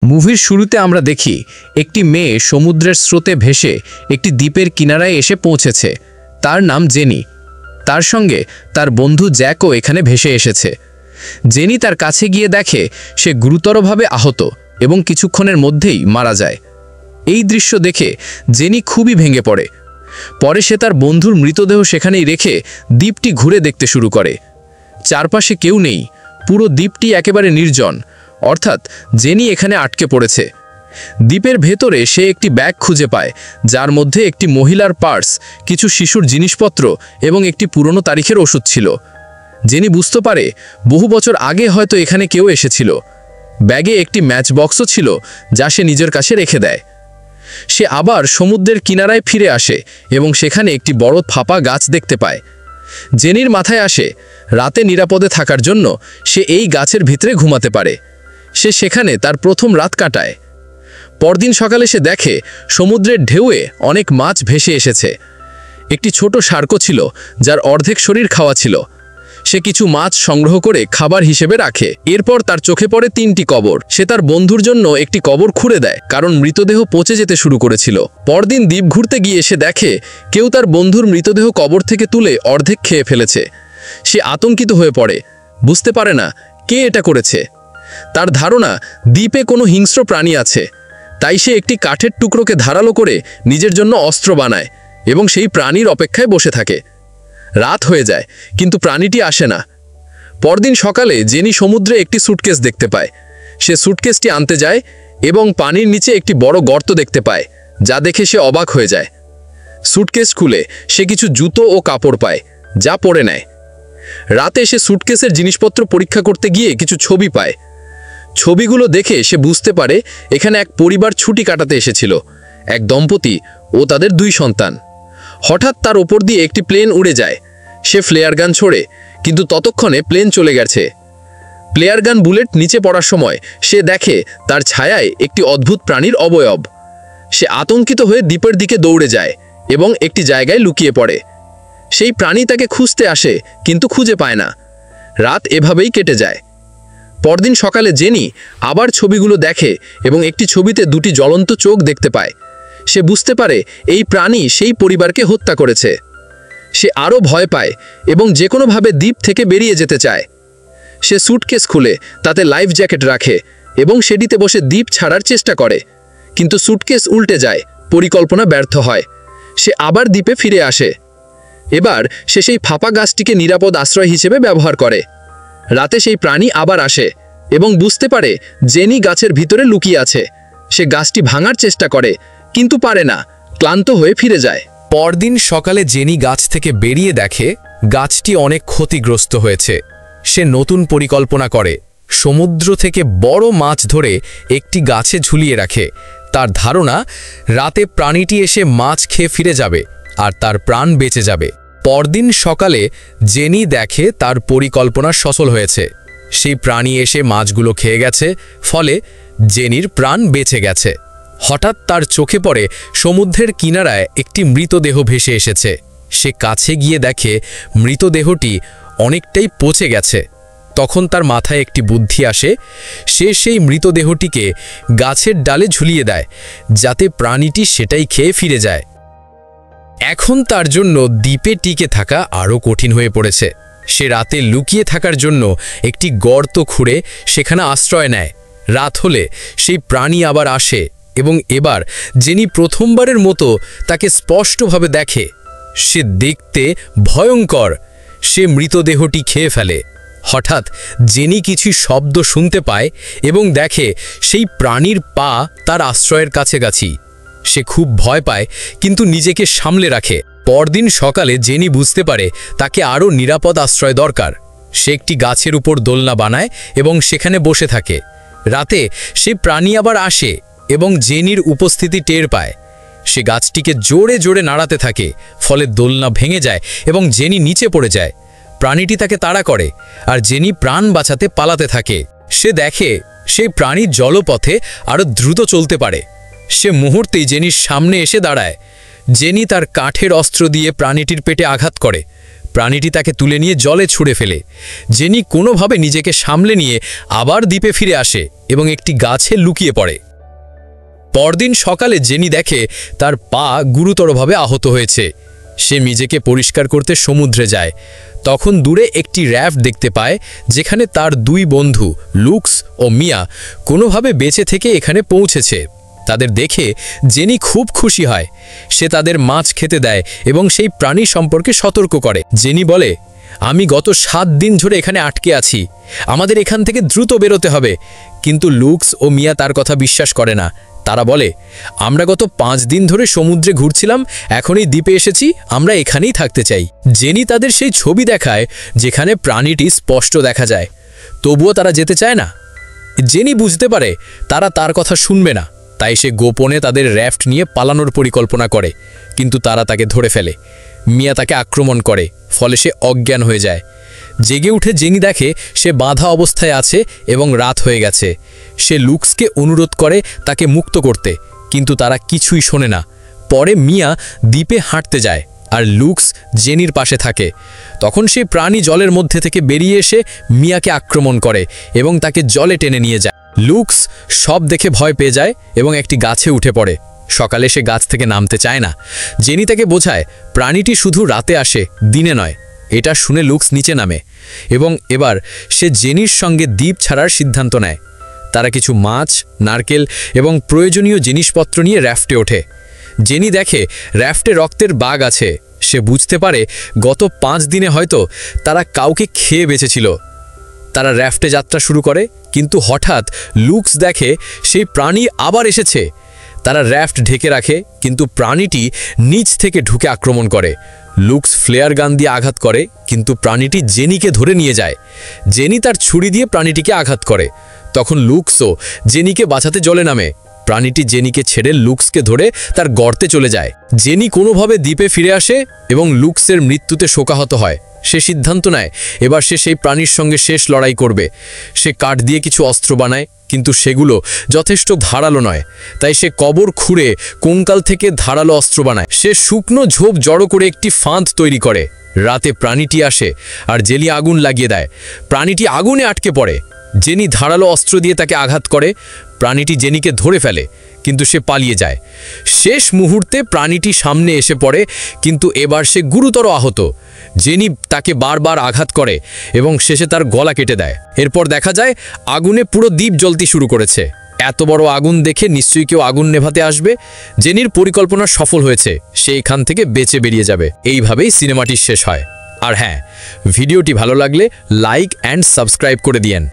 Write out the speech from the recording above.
মুভির শুরুতে আমরা দেখি একটি মেয়ে সমুদ্রের স্রোতে ভেসে একটি দ্বীপের কিনারায় এসে পৌঁছেছে। তার নাম জেনি। তার সঙ্গে তার বন্ধু জ্যাকও এখানে ভেসে এসেছে। জেনি তার কাছে গিয়ে দেখে সে গুরুতরভাবে আহত এবং কিছুক্ষণের মধ্যেই মারা যায়। এই দৃশ্য দেখে জেনি খুবই ভেঙে পড়ে। পরে সে তার বন্ধুর মৃতদেহ সেখানেই রেখে দ্বীপটি ঘুরে দেখতে শুরু করে। চারপাশে কেউ নেই, পুরো দ্বীপটি একেবারে নির্জন, অর্থাৎ জেনি এখানে আটকে পড়েছে। দ্বীপের ভেতরে সে একটি ব্যাগ খুঁজে পায়, যার মধ্যে একটি মহিলার পার্স, কিছু শিশুর জিনিসপত্র এবং একটি পুরনো তারিখের ওষুধ ছিল। জেনি বুঝতে পারে বহু বছর আগে হয়তো এখানে কেউ এসেছিল। ব্যাগে একটি ম্যাচ বক্সও ছিল, যা সে নিজের কাছে রেখে দেয়। সে আবার সমুদ্রের কিনারায় ফিরে আসে এবং সেখানে একটি বড় ফাঁপা গাছ দেখতে পায়। জেনির মাথায় আসে রাতে নিরাপদে থাকার জন্য সে এই গাছের ভিতরে ঘুমাতে পারে। সে সেখানে তার প্রথম রাত কাটায়। পরদিন সকালে সে দেখে সমুদ্রের ঢেউয়ে অনেক মাছ ভেসে এসেছে। একটি ছোট শার্কও ছিল, যার অর্ধেক শরীর খাওয়া ছিল। সে কিছু মাছ সংগ্রহ করে খাবার হিসেবে রাখে। এরপর তার চোখে পড়ে 3টি কবর। সে তার বন্ধুর জন্য একটি কবর খুঁড়ে দেয়, কারণ মৃতদেহ পচে যেতে শুরু করেছিল। পরদিন দ্বীপ ঘুরতে গিয়ে সে দেখে কেউ তার বন্ধুর মৃতদেহ কবর থেকে তুলে অর্ধেক খেয়ে ফেলেছে। সে আতঙ্কিত হয়ে পড়ে, বুঝতে পারে না কে এটা করেছে। তার ধারণা দ্বীপে কোনো হিংস্র প্রাণী আছে। তাই সে একটি কাঠের টুকরোকে ধারালো করে নিজের জন্য অস্ত্র বানায় এবং সেই প্রাণীর অপেক্ষায় বসে থাকে। রাত হয়ে যায়, কিন্তু প্রাণীটি আসে না। পরদিন সকালে জেনি সমুদ্রে একটি সুটকেস দেখতে পায়। সে সুটকেসটি আনতে যায় এবং পানির নিচে একটি বড় গর্ত দেখতে পায়, যা দেখে সে অবাক হয়ে যায়। সুটকেস খুলে সে কিছু জুতো ও কাপড় পায়, যা পরে নেয়। রাতে সে সুটকেসের জিনিসপত্র পরীক্ষা করতে গিয়ে কিছু ছবি পায়। ছবিগুলো দেখে সে বুঝতে পারে এখানে এক পরিবার ছুটি কাটাতে এসেছিল, এক দম্পতি ও তাদের 2 সন্তান। হঠাৎ তার ওপর দিয়ে একটি প্লেন উড়ে যায়। সে ফ্লেয়ার গান ছোড়ে, কিন্তু ততক্ষণে প্লেন চলে গেছে। প্লেয়ার গান বুলেট নিচে পড়ার সময় সে দেখে তার ছায়ায় একটি অদ্ভুত প্রাণীর অবয়ব। সে আতঙ্কিত হয়ে দ্বীপের দিকে দৌড়ে যায় এবং একটি জায়গায় লুকিয়ে পড়ে। সেই প্রাণী তাকে খুঁজতে আসে, কিন্তু খুঁজে পায় না। রাত এভাবেই কেটে যায়। পরদিন সকালে জেনি আবার ছবিগুলো দেখে এবং একটি ছবিতে 2টি জ্বলন্ত চোখ দেখতে পায়। সে বুঝতে পারে এই প্রাণী সেই পরিবারকে হত্যা করেছে। সে আরও ভয় পায় এবং যে কোনোভাবে দ্বীপ থেকে বেরিয়ে যেতে চায়। সে সুটকেস খুলে তাতে লাইফ জ্যাকেট রাখে এবং সেটিতে বসে দ্বীপ ছাড়ার চেষ্টা করে, কিন্তু সুটকেস উল্টে যায়, পরিকল্পনা ব্যর্থ হয়। সে আবার দ্বীপে ফিরে আসে। এবার সে সেই ফাঁপা গাছটিকে নিরাপদ আশ্রয় হিসেবে ব্যবহার করে। রাতে সেই প্রাণী আবার আসে এবং বুঝতে পারে জেনি গাছের ভিতরে লুকিয়ে আছে। সে গাছটি ভাঙার চেষ্টা করে, কিন্তু পারে না, ক্লান্ত হয়ে ফিরে যায়। পরদিন সকালে জেনি গাছ থেকে বেরিয়ে দেখে গাছটি অনেক ক্ষতিগ্রস্ত হয়েছে। সে নতুন পরিকল্পনা করে, সমুদ্র থেকে বড় মাছ ধরে একটি গাছে ঝুলিয়ে রাখে। তার ধারণা রাতে প্রাণীটি এসে মাছ খেয়ে ফিরে যাবে আর তার প্রাণ বেঁচে যাবে। পরদিন সকালে জেনি দেখে তার পরিকল্পনা সফল হয়েছে। সেই প্রাণী এসে মাছগুলো খেয়ে গেছে, ফলে জেনির প্রাণ বেঁচে গেছে। হঠাৎ তার চোখে পড়ে সমুদ্রের কিনারায় একটি মৃতদেহ ভেসে এসেছে। সে কাছে গিয়ে দেখে মৃতদেহটি অনেকটাই পচে গেছে। তখন তার মাথায় একটি বুদ্ধি আসে। সে সেই মৃতদেহটিকে গাছের ডালে ঝুলিয়ে দেয়, যাতে প্রাণীটি সেটাই খেয়ে ফিরে যায়। এখন তার জন্য দ্বীপে টিকে থাকা আরও কঠিন হয়ে পড়েছে। সে রাতে লুকিয়ে থাকার জন্য একটি গর্ত খুঁড়ে সেখানে আশ্রয় নেয়। রাত হলে সেই প্রাণী আবার আসে এবং এবার জেনি প্রথমবারের মতো তাকে স্পষ্টভাবে দেখে। সে দেখতে ভয়ঙ্কর। সে মৃতদেহটি খেয়ে ফেলে। হঠাৎ জেনি কিছু শব্দ শুনতে পায় এবং দেখে সেই প্রাণীর পা তার আশ্রয়ের কাছাকাছি। সে খুব ভয় পায়, কিন্তু নিজেকে সামলে রাখে। পরদিন সকালে জেনি বুঝতে পারে তাকে আরও নিরাপদ আশ্রয় দরকার। সে একটি গাছের উপর দোলনা বানায় এবং সেখানে বসে থাকে। রাতে সে প্রাণী আবার আসে এবং জেনির উপস্থিতি টের পায়। সে গাছটিকে জোরে জোরে নাড়াতে থাকে, ফলে দোলনা ভেঙে যায় এবং জেনি নিচে পড়ে যায়। প্রাণীটি তাকে তাড়া করে আর জেনি প্রাণ বাঁচাতে পালাতে থাকে। সে দেখে সেই প্রাণী জলপথে আরও দ্রুত চলতে পারে। সে মুহূর্তেই জেনির সামনে এসে দাঁড়ায়। জেনি তার কাঠের অস্ত্র দিয়ে প্রাণীটির পেটে আঘাত করে। প্রাণীটি তাকে তুলে নিয়ে জলে ছুঁড়ে ফেলে। জেনি কোনোভাবে নিজেকে সামলে নিয়ে আবার দ্বীপে ফিরে আসে এবং একটি গাছে লুকিয়ে পড়ে। পরদিন সকালে জেনি দেখে তার পা গুরুতরভাবে আহত হয়েছে। সে নিজেকে পরিষ্কার করতে সমুদ্রে যায়। তখন দূরে একটি র্যাফট দেখতে পায়, যেখানে তার দুই বন্ধু লুক্স ও মিয়া কোনোভাবে বেঁচে থেকে এখানে পৌঁছেছে। তাদের দেখে জেনি খুব খুশি হয়। সে তাদের মাছ খেতে দেয় এবং সেই প্রাণী সম্পর্কে সতর্ক করে। জেনি বলে, আমি গত 7 দিন ধরে এখানে আটকে আছি, আমাদের এখান থেকে দ্রুত বেরোতে হবে। কিন্তু লুক্স ও মিয়া তার কথা বিশ্বাস করে না। তারা বলে, আমরা গত 5 দিন ধরে সমুদ্রে ঘুরছিলাম, এখনই দ্বীপে এসেছি, আমরা এখানেই থাকতে চাই। জেনি তাদের সেই ছবি দেখায় যেখানে প্রাণীটি স্পষ্ট দেখা যায়। তবুও তারা যেতে চায় না। জেনি বুঝতে পারে তারা তার কথা শুনবে না, তাই সে গোপনে তাদের র্যাফট নিয়ে পালানোর পরিকল্পনা করে। কিন্তু তারা তাকে ধরে ফেলে। মিয়া তাকে আক্রমণ করে, ফলে সে অজ্ঞান হয়ে যায়। জেগে উঠে জেনি দেখে সে বাঁধা অবস্থায় আছে এবং রাত হয়ে গেছে। সে লুক্সকে অনুরোধ করে তাকে মুক্ত করতে, কিন্তু তারা কিছুই শোনে না। পরে মিয়া দ্বীপে হাঁটতে যায় আর লুক্স জেনির পাশে থাকে। তখন সেই প্রাণী জলের মধ্যে থেকে বেরিয়ে এসে মিয়াকে আক্রমণ করে এবং তাকে জলে টেনে নিয়ে যায়। লুক্স সব দেখে ভয় পেয়ে যায় এবং একটি গাছে উঠে পড়ে। সকালে সে গাছ থেকে নামতে চায় না। জেনি তাকে বোঝায় প্রাণীটি শুধু রাতে আসে, দিনে নয়। এটা শুনে লুক্স নিচে নামে এবং এবার সে জেনির সঙ্গে দ্বীপ ছাড়ার সিদ্ধান্ত নেয়। তারা কিছু মাছ, নারকেল এবং প্রয়োজনীয় জিনিসপত্র নিয়ে র্যাফটে ওঠে। জেনি দেখে র্যাফটে রক্তের বাগ আছে। সে বুঝতে পারে গত 5 দিনে হয়তো তারা কাউকে খেয়ে বেঁচেছিল। তারা র্যাফটে যাত্রা শুরু করে, কিন্তু হঠাৎ লুক্স দেখে সেই প্রাণী আবার এসেছে। তারা র্যাফট ঢেকে রাখে, কিন্তু প্রাণীটি নিচ থেকে ঢুকে আক্রমণ করে। লুক্স ফ্লেয়ার গান দিয়ে আঘাত করে, কিন্তু প্রাণীটি জেনিকে ধরে নিয়ে যায়। জেনি তার ছুরি দিয়ে প্রাণীটিকে আঘাত করে। তখন লুক্সও জেনিকে বাঁচাতে জলে নামে। প্রাণীটি জেনিকে ছেড়ে লুক্সকে ধরে তার গর্তে চলে যায়। জেনি কোনোভাবে দ্বীপে ফিরে আসে এবং লুক্সের মৃত্যুতে শোকাহত হয়। সে সিদ্ধান্ত নেয় এবার সে সেই প্রাণীর সঙ্গে শেষ লড়াই করবে। সে কাঠ দিয়ে কিছু অস্ত্র বানায়, কিন্তু সেগুলো যথেষ্ট ধারালো নয়। তাই সে কবর খুঁড়ে কঙ্কাল থেকে ধারালো অস্ত্র বানায়। সে শুকনো ঝোপ জড়ো করে একটি ফাঁদ তৈরি করে। রাতে প্রাণীটি আসে আর জেলি আগুন লাগিয়ে দেয়। প্রাণীটি আগুনে আটকে পড়ে। জেনি ধারালো অস্ত্র দিয়ে তাকে আঘাত করে। প্রাণীটি জেনিকে ধরে ফেলে, কিন্তু সে পালিয়ে যায়। শেষ মুহূর্তে প্রাণীটি সামনে এসে পড়ে, কিন্তু এবার সে গুরুতর আহত। জেনি তাকে বারবার আঘাত করে এবং শেষে তার গলা কেটে দেয়। এরপর দেখা যায় আগুনে পুরো দ্বীপ জ্বলতে শুরু করেছে। এত বড় আগুন দেখে নিশ্চয়ই কেউ আগুন নেভাতে আসবে। জেনির পরিকল্পনা সফল হয়েছে, সে এখান থেকে বেঁচে বেরিয়ে যাবে। এইভাবেই সিনেমাটি শেষ হয়। আর হ্যাঁ, ভিডিওটি ভালো লাগলে লাইক অ্যান্ড সাবস্ক্রাইব করে দিয়েন।